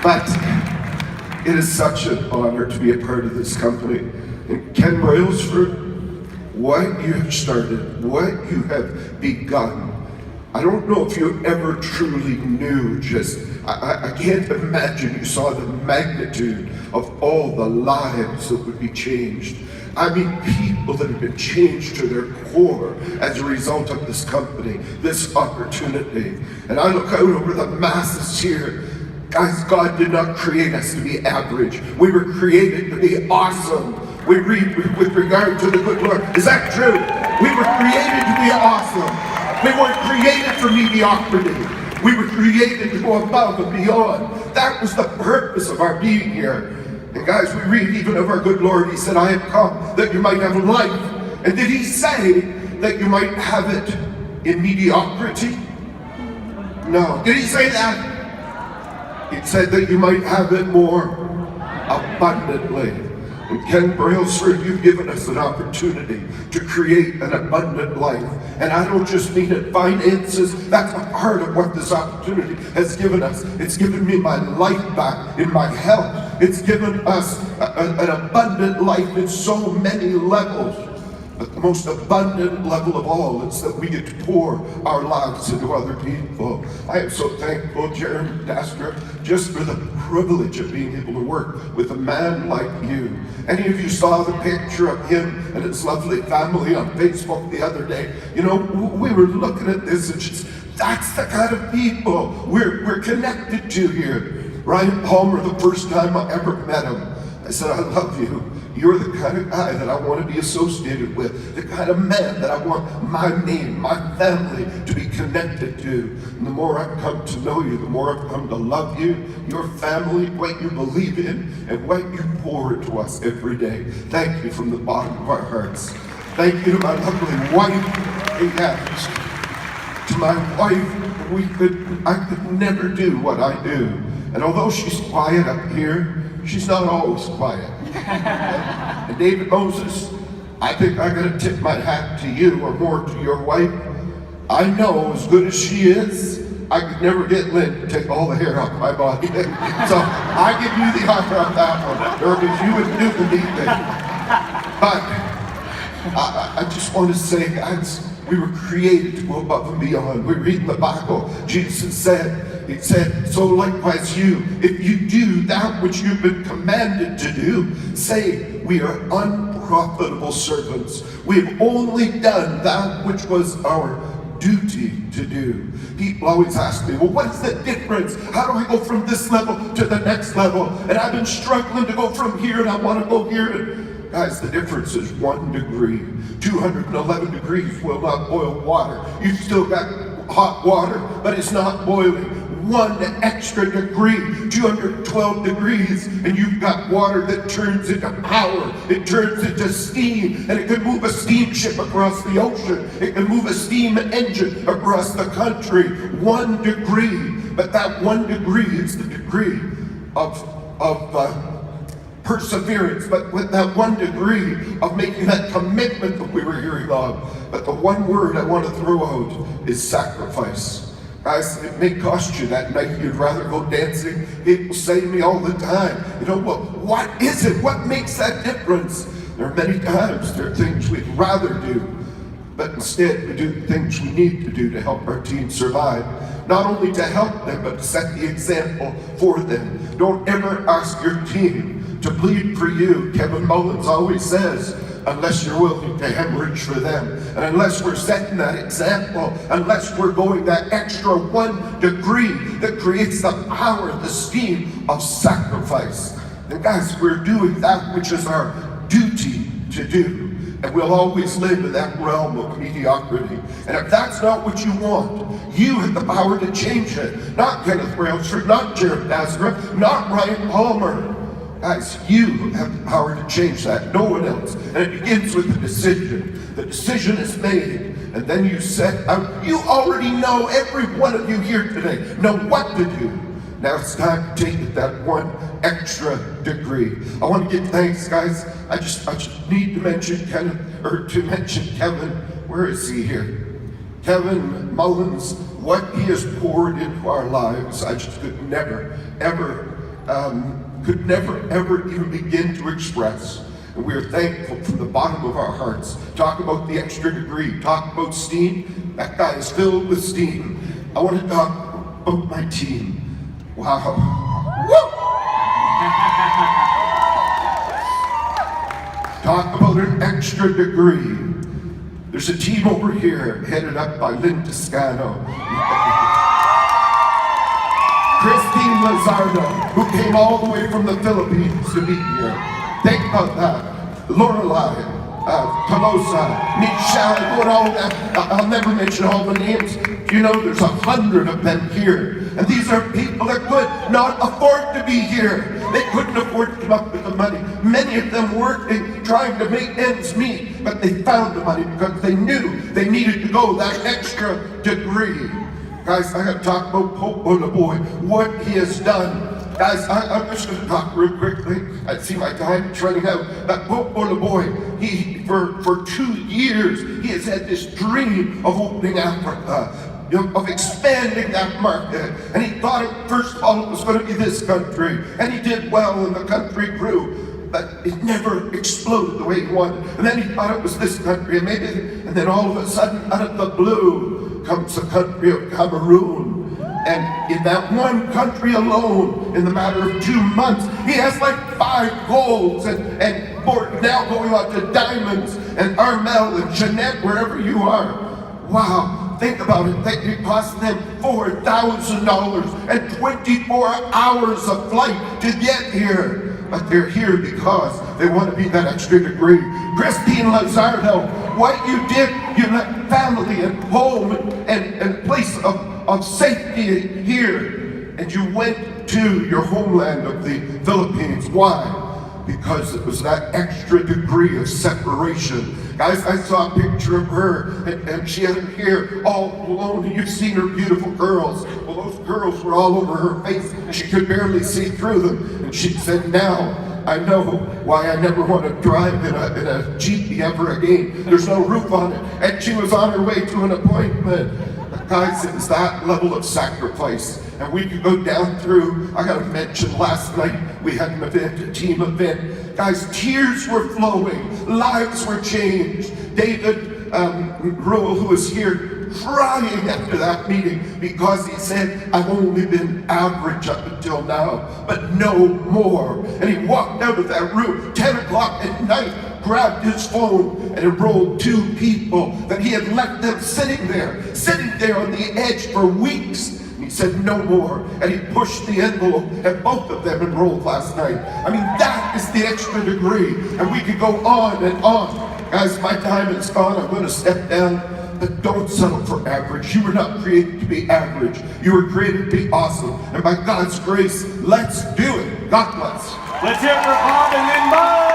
But it is such an honor to be a part of this company. And Ken Brailsford, what you have started, what you have begun, I don't know if you ever truly knew I can't imagine you saw the magnitude of all the lives that would be changed. I mean, people that have been changed to their core as a result of this company, this opportunity. And I look out over the masses here. Guys, God did not create us to be average. We were created to be awesome. We read with regard to the good Lord. Is that true? We were created to be awesome. We weren't created for mediocrity. We were created to go above and beyond. That was the purpose of our being here. And guys, we read even of our good Lord, he said, I have come that you might have life. And did he say that you might have it in mediocrity? No. Did he say that? He said that you might have it more abundantly. And Ken Brailsford, you've given us an opportunity to create an abundant life. And I don't just mean in finances, that's a part of what this opportunity has given us. It's given me my life back in my health. It's given us an abundant life in so many levels. But the most abundant level of all is that we get to pour our lives into other people. I am so thankful, Jeremy Dastra, just for the privilege of being able to work with a man like you. Any of you saw the picture of him and his lovely family on Facebook the other day? You know, we were looking at this and just, that's the kind of people we're connected to here. Ryan Palmer, the first time I ever met him, I said, I love you. You're the kind of guy that I want to be associated with, the kind of man that I want my name, my family to be connected to. And the more I've come to know you, the more I've come to love you, your family, what you believe in, and what you pour into us every day. Thank you from the bottom of our hearts. Thank you to my lovely wife, yes. To my wife, I could never do what I do. And although she's quiet up here, she's not always quiet. And David Moses, I think I gotta tip my hat to you, or more to your wife. I know, as good as she is, I could never get Lin to take all the hair off my body. So I give you the honor on that one, or because you wouldn't do the neat thing. But I just want to say, guys, we were created to go above and beyond. We read in the Bible, Jesus said, he said, so likewise you, if you do that which you've been commanded to do, say, we are unprofitable servants. We have only done that which was our duty to do. People always ask me, well, what's the difference? How do I go from this level to the next level? And I've been struggling to go from here, and I want to go here. Guys, the difference is 1 degree. 211 degrees will not boil water. You've still got hot water, but it's not boiling. 1 extra degree, 212 degrees, and you've got water that turns into power. It turns into steam, and it can move a steamship across the ocean. It can move a steam engine across the country. 1 degree, but that 1 degree is the degree of perseverance, but with that 1 degree of making that commitment that we were hearing of. But the one word I want to throw out is sacrifice. Guys, it may cost you that night you'd rather go dancing. People say to me all the time, you know, well, what is it? What makes that difference? There are many times there are things we'd rather do, but instead we do the things we need to do to help our team survive. Not only to help them, but to set the example for them. Don't ever ask your team to bleed for you. Kevin Mullins always says, unless you're willing to hemorrhage for them. And unless we're setting that example, unless we're going that extra 1 degree that creates the power, the steam of sacrifice. And guys, we're doing that which is our duty to do. And we'll always live in that realm of mediocrity. And if that's not what you want, you have the power to change it. Not Kenneth Brailsford, not Jared Nazareth, not Ryan Palmer. Guys, you have the power to change that, no one else. And it begins with the decision. The decision is made, and then you set out. You already know, every one of you here today know what to do. Now it's time to take it that 1 extra degree. I want to give thanks, guys. I just need to mention Kevin. Where is he here? Kevin Mullins, what he has poured into our lives, I just could never, ever could never, ever even begin to express. And we are thankful from the bottom of our hearts. Talk about the extra degree, talk about steam. That guy is filled with steam. I want to talk about my team. Wow. Woo! Talk about an extra degree. There's a team over here headed up by Lin Christine Lizardo, who came all the way from the Philippines to be here. Think about that. Lorelei, Tolosa, Michelle, and all that. I'll never mention all the names. You know, there's 100 of them here. And these are people that could not afford to be here. They couldn't afford to come up with the money. Many of them working, trying to make ends meet, but they found the money because they knew they needed to go that extra degree. Guys, I gotta talk about Pope Boy, what he has done. Guys, I'm just gonna talk real quickly. I see my time is running out. But Pope Boy, he, for 2 years, he has had this dream of opening Africa, of expanding that market. And he thought, first of all, it was going to be this country. And he did well, and the country grew. But it never exploded the way he wanted. And then he thought it was this country, and then all of a sudden, out of the blue, comes the country of Cameroon. And in that one country alone, in the matter of 2 months, he has like 5 golds and now going on to diamonds and Armel and Jeanette, wherever you are. Wow. Think about it. It cost them $4,000 and 24 hours of flight to get here. But they're here because they want to be that extra degree. Christine Lizardo, what you did, you left family and home and place of safety here. And you went to your homeland of the Philippines. Why? Because it was that extra degree of separation. Guys, I saw a picture of her, and she had her hair all alone, and you've seen her beautiful curls. Well, those curls were all over her face, and she could barely see through them. And she said, now I know why I never want to drive in a Jeep ever again. There's no roof on it. And she was on her way to an appointment. Guys, it was that level of sacrifice. And we could go down through, I gotta mention, last night we had an event, a team event. Guys, tears were flowing, lives were changed. David Ruhl, who was here, crying after that meeting because he said, I've only been average up until now, but no more. And he walked out of that room, 10 o'clock at night, grabbed his phone and enrolled 2 people that he had left them sitting there on the edge for weeks. He said no more, and he pushed the envelope, and both of them enrolled last night. I mean, that is the extra degree, and we could go on and on. Guys, my time is gone. I'm going to step down, but don't settle for average. You were not created to be average. You were created to be awesome, and by God's grace, let's do it. God bless. Let's hear it for Bob and Lin Budd.